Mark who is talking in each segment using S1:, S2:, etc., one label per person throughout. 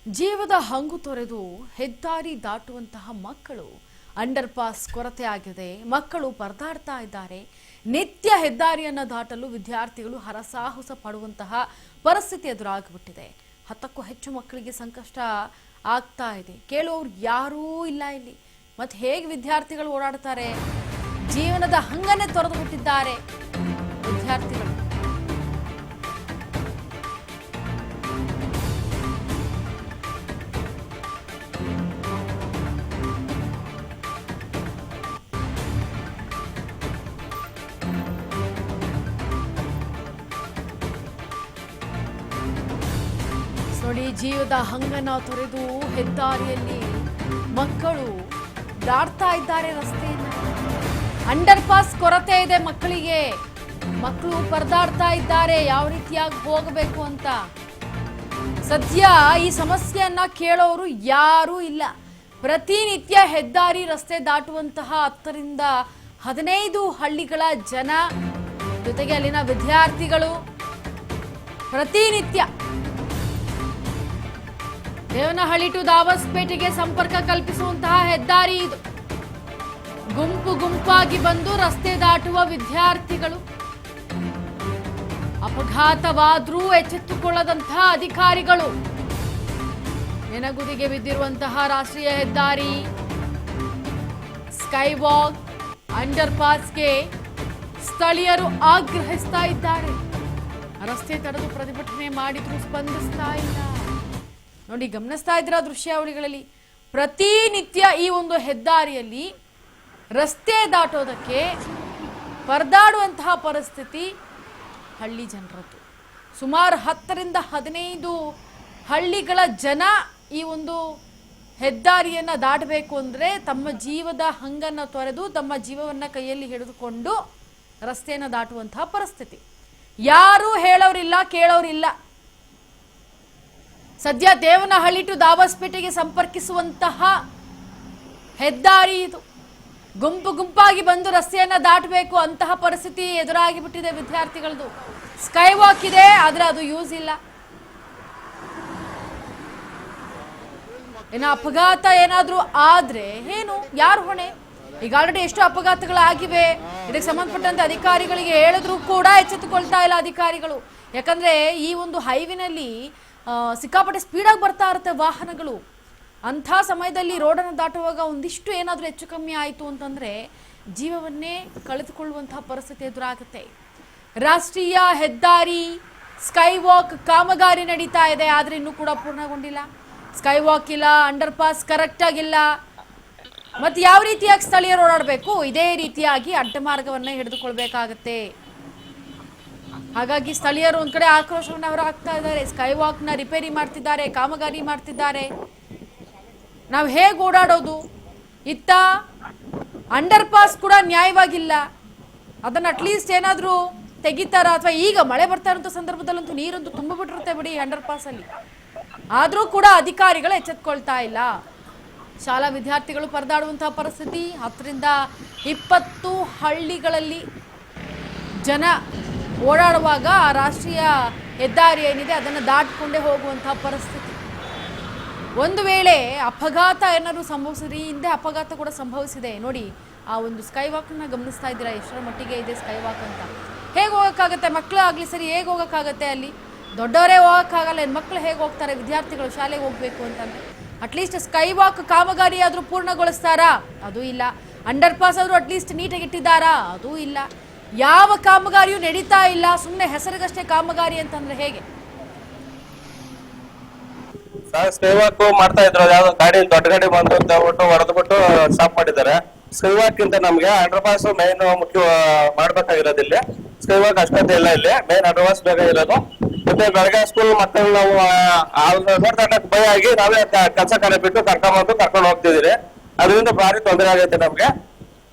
S1: ಜೀವದ ಹಂಗು ತೊರೆದು ಹೆದ್ದಾರಿ ದಾಟುವಂತಹ ಮಕ್ಕಳು ಅಂಡರ್ ಪಾಸ್ ಕೊರತೆ ಆಗಿದೆ. ಮಕ್ಕಳು ಪರದಾಡ್ತಾ ಇದ್ದಾರೆ. ನಿತ್ಯ ಹೆದ್ದಾರಿಯನ್ನು ದಾಟಲು ವಿದ್ಯಾರ್ಥಿಗಳು ಹರಸಾಹಸ ಪಡುವಂತಹ ಪರಿಸ್ಥಿತಿ ಎದುರಾಗಿಬಿಟ್ಟಿದೆ. 10ಕ್ಕೂ ಹೆಚ್ಚು ಮಕ್ಕಳಿಗೆ ಸಂಕಷ್ಟ ಆಗ್ತಾ ಇದೆ. ಕೇಳುವವರು ಯಾರೂ ಇಲ್ಲ ಇಲ್ಲಿ. ಮತ್ತೆ ಹೇಗೆ ವಿದ್ಯಾರ್ಥಿಗಳು ಓಡಾಡ್ತಾರೆ? ಜೀವನದ ಹಂಗನ್ನೇ ತೊರೆದು ಬಿಟ್ಟಿದ್ದಾರೆ ವಿದ್ಯಾರ್ಥಿಗಳು. ನೋಡಿ, ಜೀವದ ಹಂಗನ್ನ ತೊರೆದು ಹೆದ್ದಾರಿಯಲ್ಲಿ ಮಕ್ಕಳು ದಾಟ್ತಾ ಇದ್ದಾರೆ ರಸ್ತೆಯನ್ನು. ಅಂಡರ್ ಪಾಸ್ ಕೊರತೆ ಇದೆ ಮಕ್ಕಳಿಗೆ. ಮಕ್ಕಳು ಪರದಾಡ್ತಾ ಇದ್ದಾರೆ ಯಾವ ರೀತಿಯಾಗಿ ಹೋಗಬೇಕು ಅಂತ. ಸದ್ಯ ಈ ಸಮಸ್ಯೆಯನ್ನ ಕೇಳೋರು ಯಾರೂ ಇಲ್ಲ. ಪ್ರತಿನಿತ್ಯ ಹೆದ್ದಾರಿ ರಸ್ತೆ ದಾಟುವಂತಹ 10 ರಿಂದ 15 ಹಳ್ಳಿಗಳ ಜನ, ಜೊತೆಗೆ ಅಲ್ಲಿನ ವಿದ್ಯಾರ್ಥಿಗಳು ಪ್ರತಿನಿತ್ಯ ದೇವನಹಳ್ಳಿ ಟು ದಾಬಸ್ಪೇಟೆಗೆ ಸಂಪರ್ಕ ಕಲ್ಪಿಸುವಂತಹ ಹೆದ್ದಾರಿ ಇದು. ಗುಂಪು ಗುಂಪಾಗಿ ಬಂದು ರಸ್ತೆ ದಾಟುವ ವಿದ್ಯಾರ್ಥಿಗಳು. ಅಪಘಾತವಾದ್ರೂ ಎಚ್ಚೆತ್ತುಕೊಳ್ಳದಂತಹ ಅಧಿಕಾರಿಗಳು. ನೆನಗುದಿಗೆ ಬಿದ್ದಿರುವಂತಹ ರಾಷ್ಟ್ರೀಯ ಹೆದ್ದಾರಿ, ಸ್ಕೈ ವಾಕ್, ಅಂಡರ್ ಪಾಸ್ಗೆ ಸ್ಥಳೀಯರು ಆಗ್ರಹಿಸ್ತಾ ಇದ್ದಾರೆ. ರಸ್ತೆ ತಡೆದು ಪ್ರತಿಭಟನೆ ಮಾಡಿದ್ರು ಸ್ಪಂದಿಸ್ತಾ ಇಲ್ಲ. ನೋಡಿ, ಗಮನಿಸ್ತಾ ಇದ್ದೀರಾ ದೃಶ್ಯಾವಳಿಗಳಲ್ಲಿ. ಪ್ರತಿನಿತ್ಯ ಈ ಒಂದು ಹೆದ್ದಾರಿಯಲ್ಲಿ ರಸ್ತೆ ದಾಟೋದಕ್ಕೆ ಪರದಾಡುವಂತಹ ಪರಿಸ್ಥಿತಿ ಹಳ್ಳಿ ಜನರದ್ದು. ಸುಮಾರು 10 ರಿಂದ 15 ಹಳ್ಳಿಗಳ ಜನ ಈ ಒಂದು ಹೆದ್ದಾರಿಯನ್ನು ದಾಟಬೇಕು ಅಂದರೆ ತಮ್ಮ ಜೀವದ ಹಂಗನ್ನು ತೊರೆದು ತಮ್ಮ ಜೀವವನ್ನು ಕೈಯಲ್ಲಿ ಹಿಡಿದುಕೊಂಡು ರಸ್ತೆಯನ್ನು ದಾಟುವಂತಹ ಪರಿಸ್ಥಿತಿ. ಯಾರೂ ಹೇಳೋರಿಲ್ಲ, ಕೇಳೋರಿಲ್ಲ. ಸದ್ಯ ದೇವನಹಳ್ಳಿ ಟು ದಾಬಸ್ಪೇಟೆಗೆ ಸಂಪರ್ಕಿಸುವಂತಹ ಹೆದ್ದಾರಿ ಇದು. ಗುಂಪು ಗುಂಪಾಗಿ ಬಂದು ರಸ್ತೆಯನ್ನ ದಾಟಬೇಕು ಅಂತಹ ಪರಿಸ್ಥಿತಿ ಎದುರಾಗಿ ಬಿಟ್ಟಿದೆ ವಿದ್ಯಾರ್ಥಿಗಳದು. ಸ್ಕೈ ವಾಕ್ ಇದೆ, ಆದ್ರೆ ಅದು ಯೂಸ್ ಇಲ್ಲ. ಏನೋ ಅಪಘಾತ ಏನಾದ್ರೂ ಆದ್ರೆ ಏನು, ಯಾರು ಹೊಣೆ? ಈಗ ಆಲ್ರೆಡಿ ಎಷ್ಟು ಅಪಘಾತಗಳಾಗಿವೆ. ಇದಕ್ಕೆ ಸಂಬಂಧಪಟ್ಟಂತೆ ಅಧಿಕಾರಿಗಳಿಗೆ ಹೇಳಿದ್ರು ಕೂಡ ಎಚ್ಚೆತ್ತುಕೊಳ್ತಾ ಇಲ್ಲ ಅಧಿಕಾರಿಗಳು. ಯಾಕಂದ್ರೆ ಈ ಒಂದು ಹೈವೇನಲ್ಲಿ ಸಿಕ್ಕಾಪಟ್ಟೆ ಸ್ಪೀಡಾಗಿ ಬರ್ತಾ ಇರುತ್ತೆ ವಾಹನಗಳು. ಅಂಥ ಸಮಯದಲ್ಲಿ ರೋಡನ್ನು ದಾಟುವಾಗ ಒಂದಿಷ್ಟು ಏನಾದರೂ ಹೆಚ್ಚು ಕಮ್ಮಿ ಆಯಿತು ಅಂತಂದರೆ ಜೀವವನ್ನೇ ಕಳೆದುಕೊಳ್ಳುವಂತಹ ಪರಿಸ್ಥಿತಿ ಎದುರಾಗುತ್ತೆ. ರಾಷ್ಟ್ರೀಯ ಹೆದ್ದಾರಿ ಸ್ಕೈ ವಾಕ್ ಕಾಮಗಾರಿ ನಡೀತಾ ಇದೆ, ಆದರೆ ಇನ್ನೂ ಕೂಡ ಪೂರ್ಣಗೊಂಡಿಲ್ಲ. ಸ್ಕೈ ವಾಕ್ ಇಲ್ಲ, ಅಂಡರ್ ಪಾಸ್ ಕರೆಕ್ಟ್ ಆಗಿಲ್ಲ. ಮತ್ತು ಯಾವ ರೀತಿಯಾಗಿ ಸ್ಥಳೀಯರು ಓಡಾಡಬೇಕು? ಇದೇ ರೀತಿಯಾಗಿ ಅಡ್ಡ ಮಾರ್ಗವನ್ನೇ ಹಿಡಿದುಕೊಳ್ಬೇಕಾಗತ್ತೆ. ಹಾಗಾಗಿ ಸ್ಥಳೀಯರು ಒಂದ್ ಕಡೆ ಆಕ್ರೋಶವನ್ನು ಹೊರಹಾಕ್ತಾ ಇದ್ದಾರೆ. ಸ್ಕೈ ವಾಕ್ನ ರಿಪೇರಿ ಮಾಡ್ತಿದ್ದಾರೆ, ಕಾಮಗಾರಿ ಮಾಡ್ತಿದ್ದಾರೆ. ನಾವು ಹೇಗೆ ಓಡಾಡೋದು? ಇತ್ತ ಅಂಡರ್ ಪಾಸ್ ಕೂಡ ನ್ಯಾಯವಾಗಿಲ್ಲ. ಅದನ್ನು ಅಟ್ಲೀಸ್ಟ್ ಏನಾದರೂ ತೆಗಿತಾರ? ಅಥವಾ ಈಗ ಮಳೆ ಬರ್ತಾ ಇರೋ ಸಂದರ್ಭದಲ್ಲಂತೂ ನೀರಂತೂ ತುಂಬಿಬಿಟ್ಟಿರುತ್ತೆ ಬಿಡಿ ಅಂಡರ್ ಪಾಸಲ್ಲಿ. ಆದರೂ ಕೂಡ ಅಧಿಕಾರಿಗಳು ಎಚ್ಚೆತ್ಕೊಳ್ತಾ ಇಲ್ಲ. ಶಾಲಾ ವಿದ್ಯಾರ್ಥಿಗಳು ಪರದಾಡುವಂತಹ ಪರಿಸ್ಥಿತಿ. 10 ರಿಂದ 20 ಹಳ್ಳಿಗಳಲ್ಲಿ ಜನ ಓಡಾಡುವಾಗ ಆ ರಾಷ್ಟ್ರೀಯ ಹೆದ್ದಾರಿ ಏನಿದೆ ಅದನ್ನು ದಾಟಿಕೊಂಡೇ ಹೋಗುವಂತಹ ಪರಿಸ್ಥಿತಿ. ಒಂದು ವೇಳೆ ಅಪಘಾತ ಏನಾದರೂ ಸಂಭವಿಸಿದ್ರೆ, ಹಿಂದೆ ಅಪಘಾತ ಕೂಡ ಸಂಭವಿಸಿದೆ ನೋಡಿ. ಆ ಒಂದು ಸ್ಕೈ ವಾಕನ್ನು ಗಮನಿಸ್ತಾ ಇದ್ದೀರಾ ಎಷ್ಟರ ಮಟ್ಟಿಗೆ ಇದೆ ಸ್ಕೈ ವಾಕ್ ಅಂತ. ಹೇಗೆ ಹೋಗೋಕ್ಕಾಗತ್ತೆ? ಮಕ್ಕಳು ಆಗಲಿ ಸರಿ, ಹೇಗೆ ಹೋಗೋಕ್ಕಾಗತ್ತೆ? ಅಲ್ಲಿ ದೊಡ್ಡವರೇ ಹೋಗೋಕ್ಕಾಗಲ್ಲ, ಮಕ್ಕಳು ಹೇಗೆ ಹೋಗ್ತಾರೆ? ವಿದ್ಯಾರ್ಥಿಗಳು ಶಾಲೆಗೆ ಹೋಗಬೇಕು ಅಂತಂದರೆ ಅಟ್ಲೀಸ್ಟ್ ಸ್ಕೈ ವಾಕ್ ಕಾಮಗಾರಿ ಆದರೂ ಪೂರ್ಣಗೊಳಿಸ್ತಾರಾ? ಅದೂ ಇಲ್ಲ. ಅಂಡರ್ ಪಾಸ್ ಆದರೂ ಅಟ್ಲೀಸ್ಟ್ ನೀಟಾಗಿ ಇಟ್ಟಿದ್ದಾರಾ? ಅದೂ ಇಲ್ಲ. ಯಾವ ಕಾಮಗಾರಿಯೂ ನಡೀತಾ ಇಲ್ಲ. ಸುಮ್ಮನೆ ಹೆಸರಿಗಷ್ಟೇ ಕಾಮಗಾರಿ ಅಂತಂದ್ರೆ ಹೇಗೆ?
S2: ಸ್ಕೈ ವಾಕ್ ಮಾಡ್ತಾ ಇದ್ರು, ಯಾವ್ದೋ ಗಾಡಿ ದೊಡ್ಡ ಗಾಡಿ ಬಂದು ಅಂತ ಹೇಳ್ಬಿಟ್ಟು ಹೊಡೆದ್ಬಿಟ್ಟು ಸ್ಟಾಪ್ ಮಾಡಿದ್ದಾರೆ. ಸ್ಕೈ ವಾಕ್ ಇಂದ ನಮ್ಗೆ ಅಂಡರ್ ಪಾಸ್ ಮೈನ್ ಮುಖ್ಯ ಮಾಡ್ಬೇಕಾಗಿರೋದು. ಇಲ್ಲಿ ಸ್ಕೈ ವಾಕ್ ಅಷ್ಟೊಂದು ಇಲ್ಲ, ಇಲ್ಲಿ ಮೈನ್ ಅಂಡರ್ ಪಾಸ್ ಬೇಕಾಗಿರೋದು. ಮತ್ತೆ ಬೆಳಗ್ಗೆ ಸ್ಕೂಲ್ ಮಕ್ಕಳು ನಾವು ನೋಡ್ತಾಟಕ್ ಭಯ ಆಗಿ ನಾವೇ ಕೆಲಸ ಕಾರ್ಯ ಬಿಟ್ಟು ಕರ್ಕೊಂಡು ಹೋಗ್ತಿದ್ದೀರಿ. ಅದರಿಂದ ಭಾರಿ ತೊಂದರೆ ಆಗೈತೆ ನಮ್ಗೆ.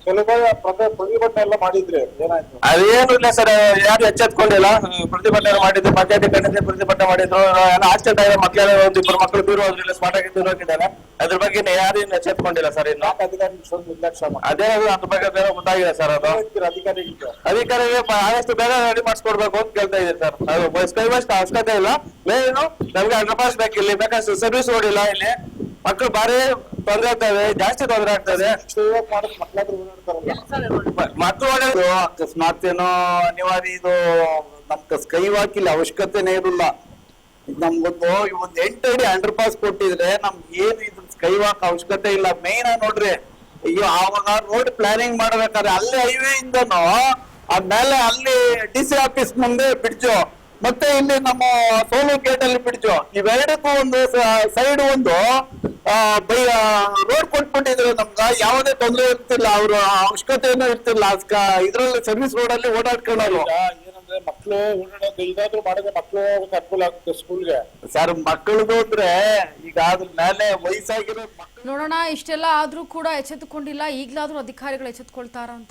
S3: ಪ್ರತಿಭಟನೆ ಎಲ್ಲ ಮಾಡಿದ್ರೆ ಏನಾಯ್ತು?
S2: ಅದೇನು ಇಲ್ಲ ಸರ್, ಯಾರು ಎಚ್ಚೆತ್ಕೊಂಡಿಲ್ಲ. ಪ್ರತಿಭಟನೆ ಮಾಡಿದ್ರು, ಪಂಚಾಯತಿ ಕಡೆಯಿಂದ ಪ್ರತಿಭಟನೆ ಮಾಡಿದ್ರು. ಎಲ್ಲ ಆಕ್ಸಿಡೆಂಟ್ ಆಗಿದೆ, ಮಕ್ಕಳೆಲ್ಲ ಒಂದಿಬ್ಬರು ಮಕ್ಕಳು ದೂರ ಹೋದ್ರಿಲ್ಲ, ಸ್ಪಾಟ್ ಆಗಿ ದೂರ ಹೋಗಿದ್ದಾರೆ. ಅದ್ರ ಬಗ್ಗೆ ಯಾರು ಇನ್ನು ಎಚ್ಚೆತ್ಕೊಂಡಿಲ್ಲ ಸರ್. ಇನ್ನು
S3: ಅಧಿಕಾರಿ ನಿರ್ಲಕ್ಷ್ಯ
S2: ಅದೇ ಅದ್ರ ಬಗ್ಗೆ ಬೇರೆ ಗೊತ್ತಾಗಿದೆ ಸರ್. ಅದು ಅಧಿಕಾರಿಗೆ ಆದಷ್ಟು ಬೇಗ ರೆಡಿ ಮಾಡಿಸ್ಕೊಡ್ಬೇಕು ಅಂತ ಕೇಳ್ತಾ ಇದ್ದೀವಿ ಸರ್. ಅದು ಸ್ಕೈ ವಾಕ್ ಅವಶ್ಯಕತೆ ಇಲ್ಲ. ಮೇನು ನಮ್ಗೆ ಅಂಡರ್ ಪಾಸ್ ಬೇಕು, ಇಲ್ಲಿ ಬೇಕಾದ್ರೆ ಸರ್ವಿಸ್ ರೋಡ್ ಇಲ್ಲ. ಇಲ್ಲಿ ಮಕ್ಕಳು ಬಾರಿ ತೊಂದರೆ ಆಗ್ತದೆ, ಜಾಸ್ತಿ ತೊಂದರೆ ಆಗ್ತದೆ. ಮಕ್ಕಳು ಓಡೋದು
S4: ಅಕಸ್ಮಾತ್ ಏನೋ ಅನಿವಾರ್ಯ ಇದು ನಮ್ಗೆ ಸ್ಕೈ ವಾಕ್ ಇಲ್ಲಿ ಅವಶ್ಯಕತೆನೇ ಇರಲ್ಲ. ನಮ್ಗೊಂದು 8 ಅಡಿ ಅಂಡರ್ ಪಾಸ್ ಕೊಟ್ಟಿದ್ರೆ ನಮ್ಗೆ ಏನು ಇದು ಸ್ಕೈ ವಾಕ್ ಅವಶ್ಯಕತೆ ಇಲ್ಲ. ಮೇನ್ ನೋಡ್ರಿ, ಅಯ್ಯೋ ಆವಾಗ ರೋಡ್ ಪ್ಲಾನಿಂಗ್ ಮಾಡ್ಬೇಕಾದ್ರೆ ಅಲ್ಲಿ ಹೈವೇ ಇಂದನು ಆಮೇಲೆ ಅಲ್ಲಿ DC ಆಫೀಸ್ ಮುಂದೆ ಬಿಡ್ಜು, ಮತ್ತೆ ಇಲ್ಲಿ ನಮ್ಮ ಸೋಲು ಗೇಟ್ ಅಲ್ಲಿ ಬಿಡ್ಜು, ಇವೆರಡಕ್ಕೂ ಒಂದು ಸೈಡ್ ಒಂದು ರೋಡ್ ಕೊಟ್ಬಿಟ್ಟಿದ್ರೆ ನಮ್ಗ ಯಾವುದೇ ತೊಂದರೆ ಇರ್ತಿಲ್ಲ. ಅವ್ರ ಅವಶ್ಯಕತೆನೂ ಇರ್ತಿಲ್ಲ. ಇದ್ರಲ್ಲಿ ಸರ್ವಿಸ್ ರೋಡ್ ಅಲ್ಲಿ ಓಡಾಡ್ಕೊಳ್ಳೋರು.
S3: ಏನಂದ್ರೆ ಮಕ್ಕಳು ಓಡಾಡೋದು ಇದಾದ್ರೂ ಮಾಡಿದ್ರೆ ಮಕ್ಕಳು ಅನುಕೂಲ ಆಗುತ್ತೆ ಸ್ಕೂಲ್ಗೆ.
S4: ಸರ್ ಮಕ್ಕಳದು ಅಂದ್ರೆ ಈಗ ಅದ್ರ ಮೇಲೆ ವಯಸ್ಸಾಗಿರೋ
S1: ನೋಡೋಣ, ಇಷ್ಟೆಲ್ಲ ಆದ್ರೂ ಕೂಡ ಎಚ್ಚೆತ್ತುಕೊಂಡಿಲ್ಲ. ಈಗ್ಲಾದ್ರೂ ಅಧಿಕಾರಿಗಳು ಎಚ್ಚೆತ್ತುಕೊಳ್ತಾರ ಅಂತ